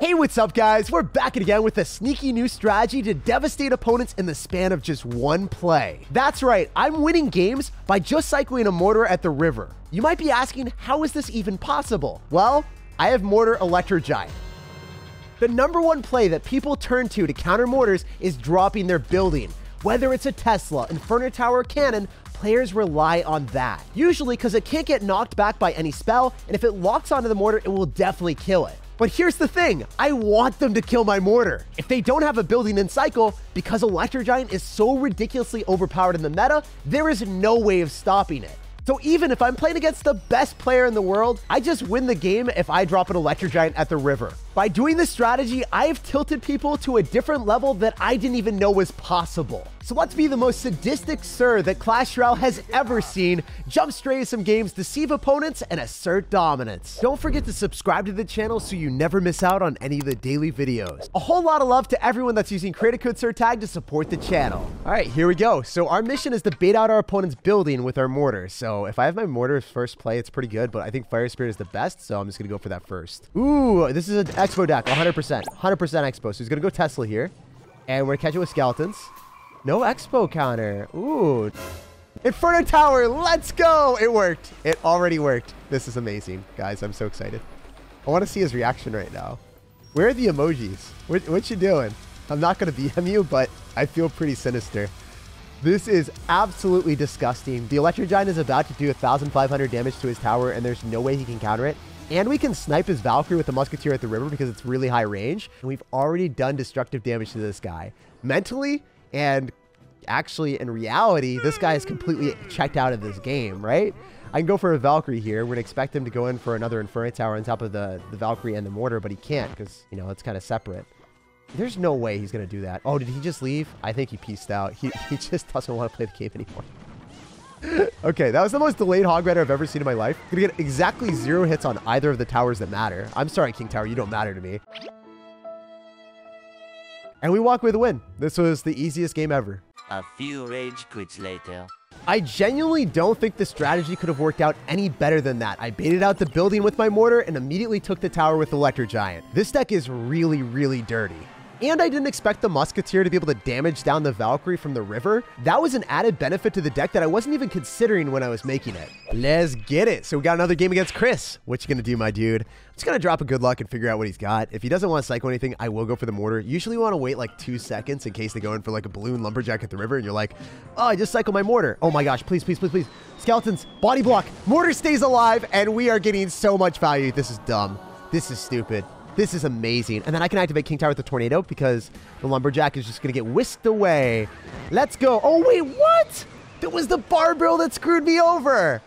Hey, what's up, guys? We're back again with a sneaky new strategy to devastate opponents in the span of just one play. That's right, I'm winning games by just cycling a Mortar at the river. You might be asking, how is this even possible? Well, I have Mortar Electro Giant. The number one play that people turn to counter Mortars is dropping their building. Whether it's a Tesla, Inferno Tower, or Cannon, players rely on that. Usually because it can't get knocked back by any spell, and if it locks onto the Mortar, it will definitely kill it. But here's the thing, I want them to kill my Mortar. If they don't have a building in cycle, because Electro Giant is so ridiculously overpowered in the meta, there is no way of stopping it. So even if I'm playing against the best player in the world, I just win the game if I drop an Electro Giant at the river. By doing this strategy, I've tilted people to a different level that I didn't even know was possible. So let's be the most sadistic Sir that Clash Royale has ever seen, jump straight to some games, deceive opponents, and assert dominance. Don't forget to subscribe to the channel so you never miss out on any of the daily videos. A whole lot of love to everyone that's using creator code SirTag to support the channel. All right, here we go. So our mission is to bait out our opponent's building with our Mortar. So if I have my Mortar first play, it's pretty good, but I think Fire Spirit is the best, so I'm just gonna go for that first. Ooh, this is an Expo deck, 100%. 100% Expo. So he's gonna go Tesla here, and we're gonna catch it with Skeletons. No Expo counter. Ooh. Inferno Tower, let's go! It worked. It already worked. This is amazing, guys. I'm so excited. I want to see his reaction right now. Where are the emojis? What you doing? I'm not gonna BM you, but I feel pretty sinister. This is absolutely disgusting. The Electro Giant is about to do 1,500 damage to his tower, and there's no way he can counter it. And we can snipe his Valkyrie with the Musketeer at the river because it's really high range. And we've already done destructive damage to this guy. Mentally, and actually in reality, this guy is completely checked out of this game, right? I can go for a Valkyrie here. We're going to expect him to go in for another Inferno Tower on top of the Valkyrie and the Mortar, but he can't because, you know, it's kind of separate. There's no way he's going to do that. Oh, did he just leave? I think he peaced out. He just doesn't want to play the game anymore. Okay, that was the most delayed Hog Rider I've ever seen in my life. Gonna get exactly 0 hits on either of the towers that matter. I'm sorry, King Tower, you don't matter to me. And we walk with a win. This was the easiest game ever. A few rage quits later. I genuinely don't think the strategy could have worked out any better than that. I baited out the building with my Mortar and immediately took the tower with the Electro Giant. This deck is really, really dirty. And I didn't expect the Musketeer to be able to damage down the Valkyrie from the river. That was an added benefit to the deck that I wasn't even considering when I was making it. Let's get it. So we got another game against Chris. What you gonna do, my dude? I'm just gonna drop a good luck and figure out what he's got. If he doesn't want to cycle anything, I will go for the Mortar. Usually want to wait like 2 seconds in case they go in for like a balloon lumberjack at the river and you're like, oh, I just cycled my Mortar. Oh my gosh, please, please, please, please. Skeletons, body block. Mortar stays alive and we are getting so much value. This is dumb. This is stupid. This is amazing. And then I can activate King Tower with the Tornado because the Lumberjack is just going to get whisked away. Let's go. Oh, wait, what? That was the Bar Barrel that screwed me over.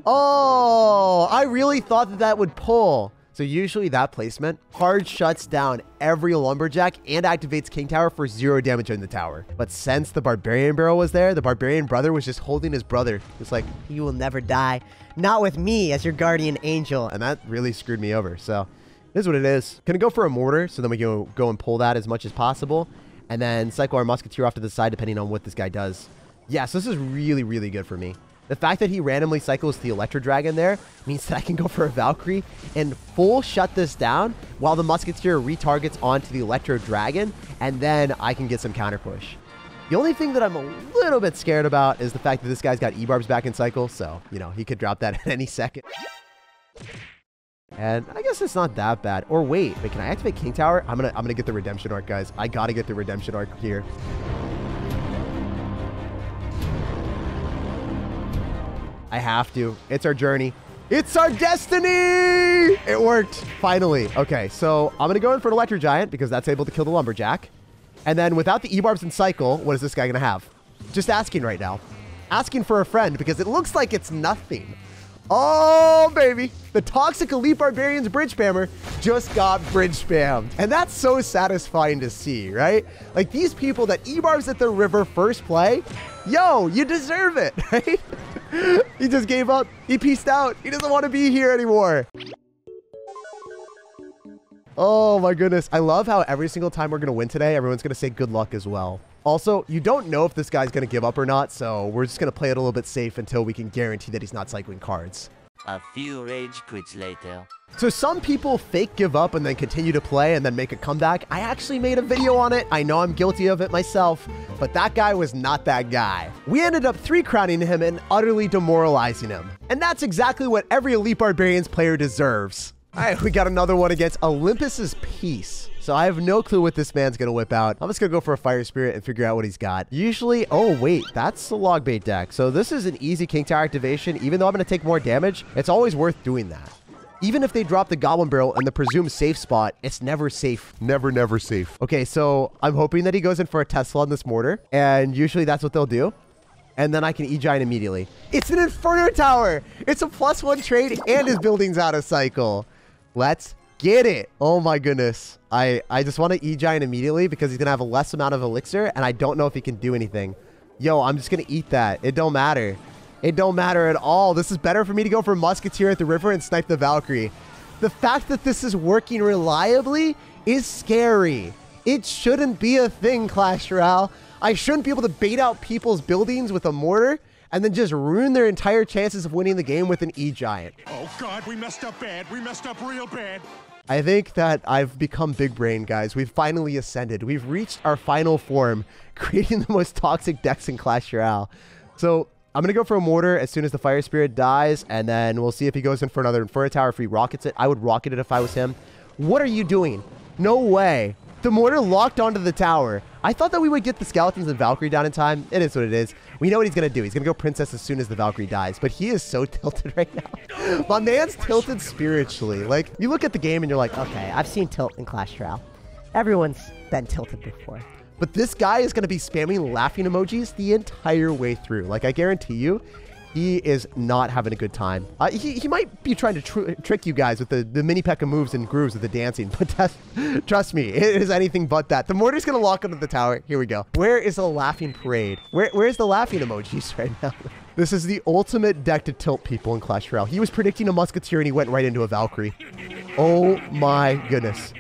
Oh, I really thought that that would pull. So usually that placement hard shuts down every Lumberjack and activates King Tower for 0 damage on the tower. But since the Barbarian Barrel was there, the Barbarian brother was just holding his brother. It's like, you will never die. Not with me as your guardian angel. And that really screwed me over. So this is what it is. Gonna go for a Mortar, so then we go and pull that as much as possible, and then cycle our Musketeer off to the side depending on what this guy does. Yeah, so this is really, really good for me. The fact that he randomly cycles the Electro Dragon there means that I can go for a Valkyrie and full shut this down while the Musketeer retargets onto the Electro Dragon, and then I can get some counter push. The only thing that I'm a little bit scared about is the fact that this guy's got E-Barbs back in cycle, so, you know, he could drop that at any second. And I guess it's not that bad. Or wait, can I activate King Tower? I'm gonna get the Redemption Arc, guys. I gotta get the Redemption Arc here. I have to. It's our journey. It's our destiny! It worked, finally. Okay, so I'm gonna go in for an Electro Giant because that's able to kill the Lumberjack. And then without the E-Barbs in cycle, what is this guy gonna have? Just asking right now. Asking for a friend because it looks like it's nothing. Oh, baby. The Toxic Elite Barbarians Bridge Spammer just got Bridge Spammed. And that's so satisfying to see, right? Like these people that E-Barbs at the river first play, yo, you deserve it, right? He just gave up. He peaced out. He doesn't want to be here anymore. Oh my goodness. I love how every single time we're going to win today, everyone's going to say good luck as well. Also, you don't know if this guy's going to give up or not, so we're just going to play it a little bit safe until we can guarantee that he's not cycling cards. A few rage quits later. So some people fake give up and then continue to play and then make a comeback. I actually made a video on it. I know I'm guilty of it myself, but that guy was not that guy. We ended up 3-crowning him and utterly demoralizing him. And that's exactly what every Elite Barbarians player deserves. All right, we got another one against Olympus's Peace. So I have no clue what this man's going to whip out. I'm just going to go for a Fire Spirit and figure out what he's got. Usually, oh wait, that's the log bait deck. So this is an easy King Tower activation. Even though I'm going to take more damage, it's always worth doing that. Even if they drop the Goblin Barrel in the presumed safe spot, it's never safe. Never safe. Okay, so I'm hoping that he goes in for a Tesla on this Mortar. And usually that's what they'll do. And then I can egiant immediately. It's an Inferno Tower. It's a +1 trade and his building's out of cycle. Let's get it. Oh my goodness. I just want to egiant immediately because he's going to have a less amount of elixir and I don't know if he can do anything. Yo, I'm just going to eat that. It don't matter. It don't matter at all. This is better for me to go for Musketeer at the river and snipe the Valkyrie. The fact that this is working reliably is scary. It shouldn't be a thing, Clash Royale. I shouldn't be able to bait out people's buildings with a mortar and then just ruin their entire chances of winning the game with an egiant. Oh God, we messed up bad. We messed up real bad. I think that I've become big brain, guys. We've finally ascended. We've reached our final form, creating the most toxic decks in Clash Royale. So I'm going to go for a Mortar as soon as the Fire Spirit dies, and then we'll see if he goes in for another Inferno Tower if he rockets it. I would rocket it if I was him. What are you doing? No way. The Mortar locked onto the tower. I thought that we would get the Skeletons and Valkyrie down in time. It is what it is. We know what he's going to do. He's going to go Princess as soon as the Valkyrie dies. But he is so tilted right now. My man's tilted spiritually. Like, you look at the game and you're like, okay, I've seen tilt in Clash Royale. Everyone's been tilted before. But this guy is going to be spamming laughing emojis the entire way through. Like, I guarantee you, he is not having a good time. He might be trying to trick you guys with the mini P.E.K.K.A moves and grooves with the dancing, but trust me, it is anything but that. The Mortar's going to lock onto the tower. Here we go. Where is the laughing parade? Where's the laughing emojis right now? This is the ultimate deck to tilt people in Clash Royale. He was predicting a Musketeer and he went right into a Valkyrie. Oh my goodness.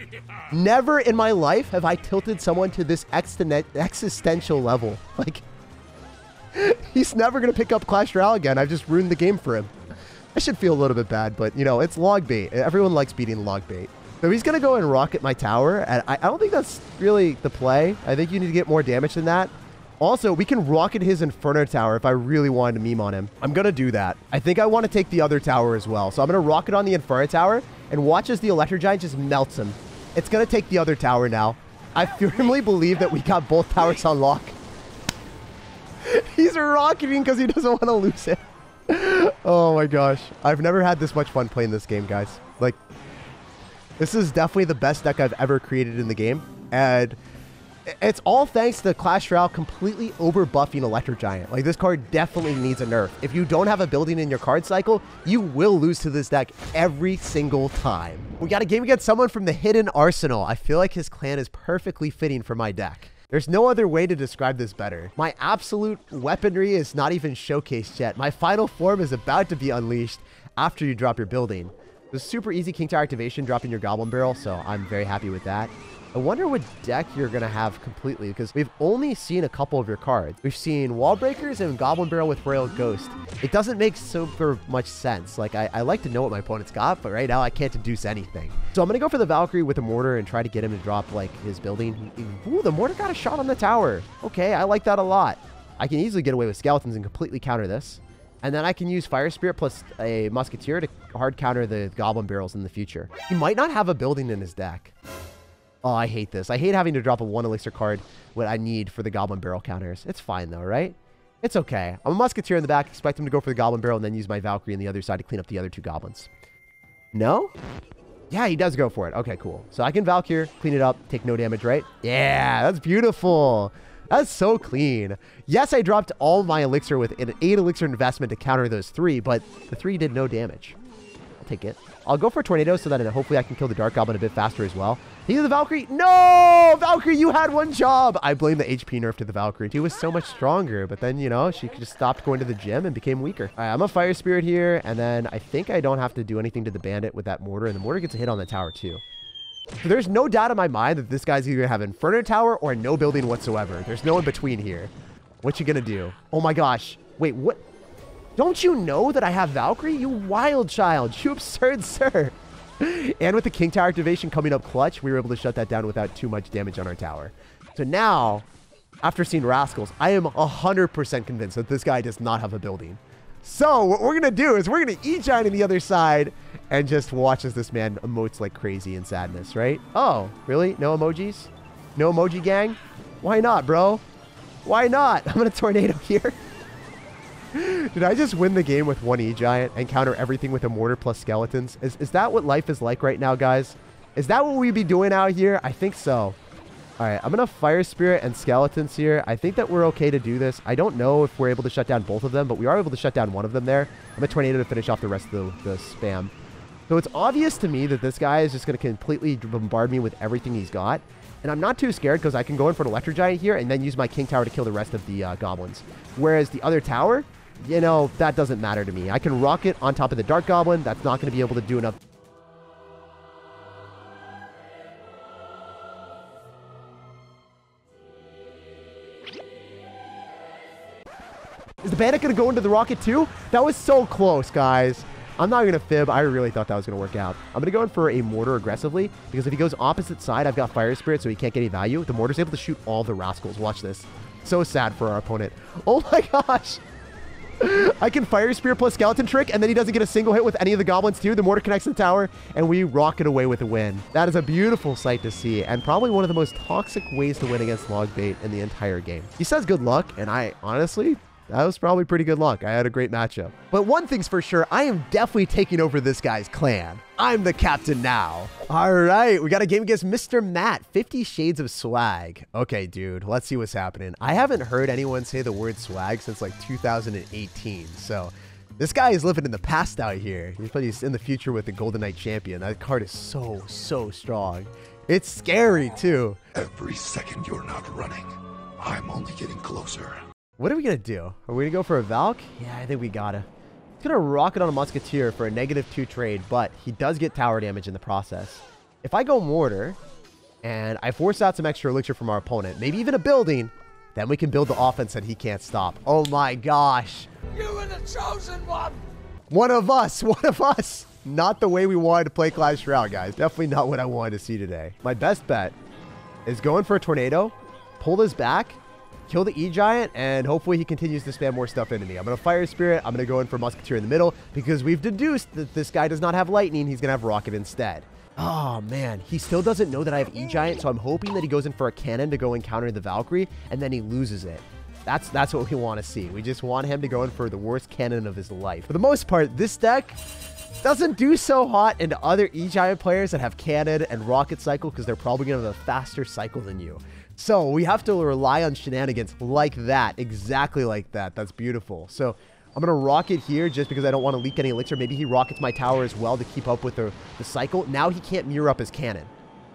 Never in my life have I tilted someone to this existential level. Like, he's never going to pick up Clash Royale again. I've just ruined the game for him. I should feel a little bit bad, but, you know, it's log bait. Everyone likes beating log bait. So he's going to go and rocket my tower, and I don't think that's really the play. I think you need to get more damage than that. Also, we can rocket his Inferno Tower if I really wanted to meme on him. I'm going to do that. I think I want to take the other tower as well. So I'm going to rocket on the Inferno Tower and watch as the Electro Giant just melts him. It's going to take the other tower now. I firmly believe that we got both towers on lock. He's rocketing because he doesn't want to lose it. Oh my gosh. I've never had this much fun playing this game, guys. Like, this is definitely the best deck I've ever created in the game. And it's all thanks to Clash Royale completely over-buffing Electro Giant. Like, this card definitely needs a nerf. If you don't have a building in your card cycle, you will lose to this deck every single time. We got a game against someone from the Hidden Arsenal. I feel like his clan is perfectly fitting for my deck. There's no other way to describe this better. My absolute weaponry is not even showcased yet. My final form is about to be unleashed after you drop your building. It's a super easy King Tower activation, dropping your Goblin Barrel, so I'm very happy with that. I wonder what deck you're going to have completely, because we've only seen a couple of your cards. We've seen Wall Breakers and Goblin Barrel with Royal Ghost. It doesn't make super much sense. Like, I like to know what my opponent's got, but right now I can't deduce anything. So I'm going to go for the Valkyrie with a Mortar and try to get him to drop, like, his building. Ooh, the Mortar got a shot on the tower. Okay, I like that a lot. I can easily get away with Skeletons and completely counter this. And then I can use Fire Spirit plus a Musketeer to hard counter the Goblin Barrels in the future. He might not have a building in his deck. Oh, I hate this. I hate having to drop a 1 elixir card, what I need for the Goblin Barrel counters. It's fine, though, right? It's okay. I'm a Musketeer in the back. Expect him to go for the Goblin Barrel and then use my Valkyrie on the other side to clean up the other 2 goblins. No? Yeah, he does go for it. Okay, cool. So I can Valkyrie, clean it up, take no damage, right? Yeah, that's beautiful. That's so clean. Yes, I dropped all my elixir with an 8 elixir investment to counter those 3, but the 3 did no damage. I'll take it. I'll go for a Tornado so that hopefully I can kill the Dark Goblin a bit faster as well. He's the Valkyrie. No! Valkyrie, you had one job. I blame the HP nerf to the Valkyrie. She was so much stronger, but then, you know, she just stopped going to the gym and became weaker. All right, I'm a Fire Spirit here, and then I think I don't have to do anything to the Bandit with that Mortar, and the Mortar gets a hit on the tower too. So there's no doubt in my mind that this guy's either going to have Inferno Tower or no building whatsoever. There's no in between here. What you going to do? Oh my gosh. Wait, what? Don't you know that I have Valkyrie? You wild child. You absurd sir. And with the King Tower activation coming up clutch, we were able to shut that down without too much damage on our tower. So now, after seeing Rascals, I am 100% convinced that this guy does not have a building. So what we're going to do is we're going to egiant on the other side and just watch as this man emotes like crazy in sadness, right? Oh, really? No emojis? No emoji gang? Why not, bro? Why not? I'm going to tornado here. Did I just win the game with one egiant and counter everything with a mortar plus skeletons? Is that what life is like right now, guys? Is that what we be doing out here? I think so. All right, I'm going to Fire Spirit and Skeletons here. I think that we're okay to do this. I don't know if we're able to shut down both of them, but we are able to shut down one of them there. I'm a Tornado to finish off the rest of the spam. So it's obvious to me that this guy is just going to completely bombard me with everything he's got. And I'm not too scared because I can go in for an Electro Giant here and then use my King Tower to kill the rest of the goblins. Whereas the other tower, you know, that doesn't matter to me. I can rocket on top of the Dark Goblin. That's not going to be able to do enough. Is the Bandit going to go into the rocket too? That was so close, guys. I'm not going to fib. I really thought that was going to work out. I'm going to go in for a Mortar aggressively because if he goes opposite side, I've got Fire Spirit, so he can't get any value. The Mortar's able to shoot all the Rascals. Watch this. So sad for our opponent. Oh my gosh. I can Fire Spirit plus Skeleton Trick, and then he doesn't get a single hit with any of the goblins too. The Mortar connects to the tower, and we rocket away with a win. That is a beautiful sight to see, and probably one of the most toxic ways to win against Logbait in the entire game. He says good luck, and I honestly... that was probably pretty good luck. I had a great matchup. But one thing's for sure, I am definitely taking over this guy's clan. I'm the captain now. All right, we got a game against Mr. Matt, 50 Shades of Swag. Okay, dude, let's see what's happening. I haven't heard anyone say the word swag since like 2018, so this guy is living in the past out here. He's in the future with the Golden Knight champion. That card is so strong. It's scary too. Every second you're not running, I'm only getting closer. What are we going to do? Are we going to go for a Valk? Yeah, I think we gotta. He's going to rocket on a Musketeer for a -2 trade, but he does get tower damage in the process. If I go Mortar, and I force out some extra elixir from our opponent, maybe even a building, then we can build the offense that he can't stop. Oh my gosh. You were the chosen one! One of us! One of us! Not the way we wanted to play Clash Royale, guys. Definitely not what I wanted to see today. My best bet is going for a Tornado, pull this back, kill the E-Giant, and hopefully he continues to spam more stuff into me. I'm going to Fire Spirit. I'm going to go in for Musketeer in the middle because we've deduced that this guy does not have Lightning. He's going to have Rocket instead. Oh, man. He still doesn't know that I have E-Giant, so I'm hoping that he goes in for a Cannon to go and counter the Valkyrie, and then he loses it. That's what we want to see. We just want him to go in for the worst cannon of his life. For the most part, this deck doesn't do so hot into other E-Giant players that have Cannon and Rocket Cycle because they're probably going to have a faster cycle than you. So we have to rely on shenanigans like that, exactly like that. That's beautiful. So I'm going to rocket here just because I don't want to leak any elixir. Maybe he rockets my tower as well to keep up with the cycle. Now he can't mirror up his cannon.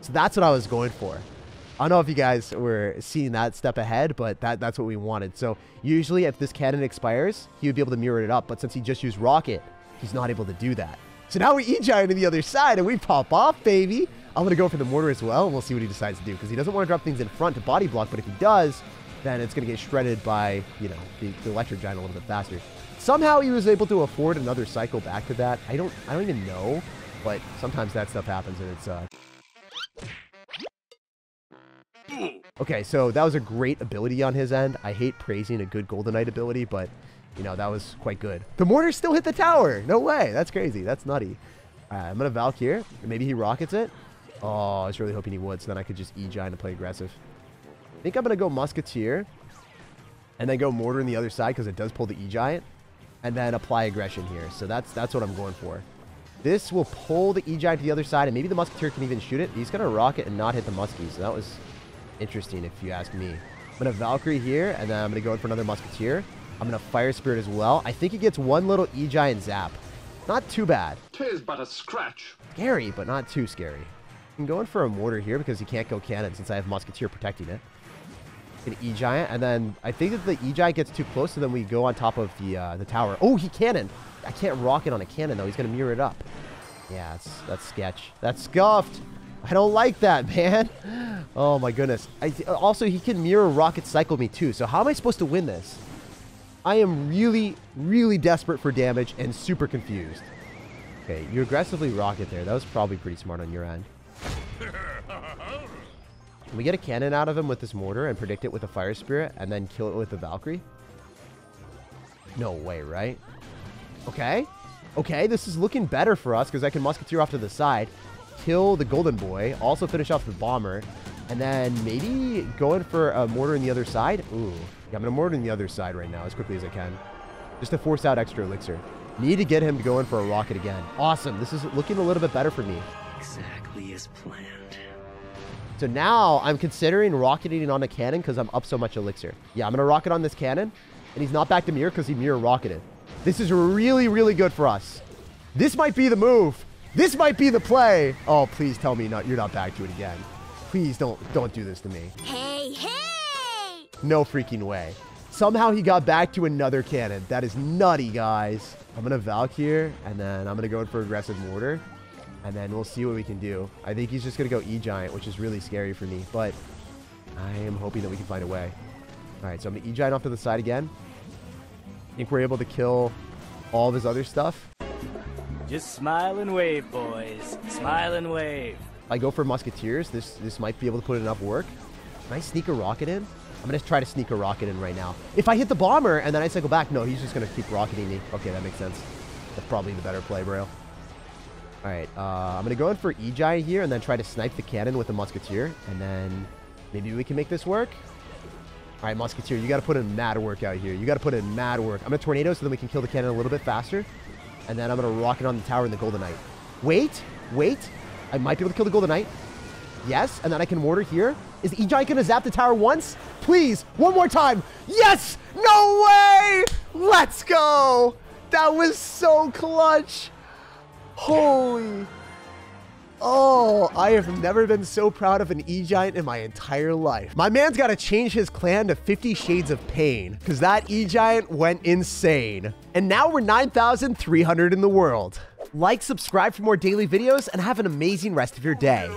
So that's what I was going for. I don't know if you guys were seeing that step ahead, but that's what we wanted. So usually if this cannon expires, he would be able to mirror it up. But since he just used rocket, he's not able to do that. So now we E-Giant to the other side and we pop off, baby. I'm going to go for the Mortar as well, and we'll see what he decides to do, because he doesn't want to drop things in front to body block, but if he does, then it's going to get shredded by, you know, the Electro Giant a little bit faster. Somehow he was able to afford another cycle back to that. I don't even know, but sometimes that stuff happens, and it's... Okay, so that was a great ability on his end. I hate praising a good Golden Knight ability, but, you know, that was quite good. The Mortar still hit the tower! No way! That's crazy. That's nutty. I'm going to Valk here. Maybe he rockets it. Oh, I was really hoping he would, so then I could just E-Giant and play aggressive. I think I'm going to go Musketeer, and then go Mortar on the other side, because it does pull the E-Giant, and then apply aggression here. So that's what I'm going for. This will pull the E-Giant to the other side, and maybe the Musketeer can even shoot it. He's going to rocket and not hit the Muskie, so that was interesting if you ask me. I'm going to Valkyrie here, and then I'm going to go in for another Musketeer. I'm going to Fire Spirit as well. I think he gets one little E-Giant zap. Not too bad. 'Tis but a scratch. Scary, but not too scary. I'm going for a Mortar here because he can't go Cannon since I have Musketeer protecting it. An E-Giant, and then I think that the E-Giant gets too close, so then we go on top of the tower. Oh, he Cannon! I can't rocket on a Cannon, though. He's going to mirror it up. Yeah, that's sketch. That's scuffed. I don't like that, man. Oh, my goodness. Also, he can mirror rocket cycle me, too. So how am I supposed to win this? I am really, really desperate for damage and super confused. Okay, you aggressively rocket there. That was probably pretty smart on your end. Can we get a cannon out of him with this mortar and predict it with a fire spirit and then kill it with the Valkyrie? No way, right? Okay. Okay, this is looking better for us because I can musketeer off to the side, kill the golden boy, also finish off the bomber, and then maybe go in for a mortar on the other side. Ooh, yeah, I'm going to mortar on the other side right now as quickly as I can, just to force out extra elixir. Need to get him to go in for a rocket again. Awesome. This is looking a little bit better for me. Exactly as planned. So now I'm considering rocketing on a cannon because I'm up so much elixir. Yeah, I'm going to rocket on this cannon, and he's not back to mirror because he mirror rocketed. This is really, really good for us. This might be the move. This might be the play. Oh, please tell me you're not back to it again. Please don't do this to me. Hey, hey! No freaking way. Somehow he got back to another cannon. That is nutty, guys. I'm going to Valk here, and then I'm going to go in for aggressive mortar. And then we'll see what we can do. I think he's just going to go egiant, which is really scary for me. But I am hoping that we can find a way. All right, so I'm going to egiant off to the side again. I think we're able to kill all of his other stuff. Just smile and wave, boys. Smile and wave. If I go for musketeers, this might be able to put enough work. Can I sneak a rocket in? I'm going to try to sneak a rocket in right now. If I hit the bomber and then I cycle back, no, he's just going to keep rocketing me. Okay, that makes sense. That's probably the better play, bro. All right, I'm going to go in for egiant here and then try to snipe the cannon with the musketeer. And then maybe we can make this work. All right, musketeer, you got to put in mad work out here. You got to put in mad work. I'm going to tornado so then we can kill the cannon a little bit faster. And then I'm going to rocket on the tower in the golden knight. Wait. I might be able to kill the golden knight. Yes, and then I can mortar here. Is the egiant going to zap the tower once? Please, one more time. Yes! No way! Let's go! That was so clutch. Holy. Oh, I have never been so proud of an egiant in my entire life. My man's got to change his clan to 50 Shades of Pain because that egiant went insane. And now we're 9,300 in the world. Like, subscribe for more daily videos, and have an amazing rest of your day.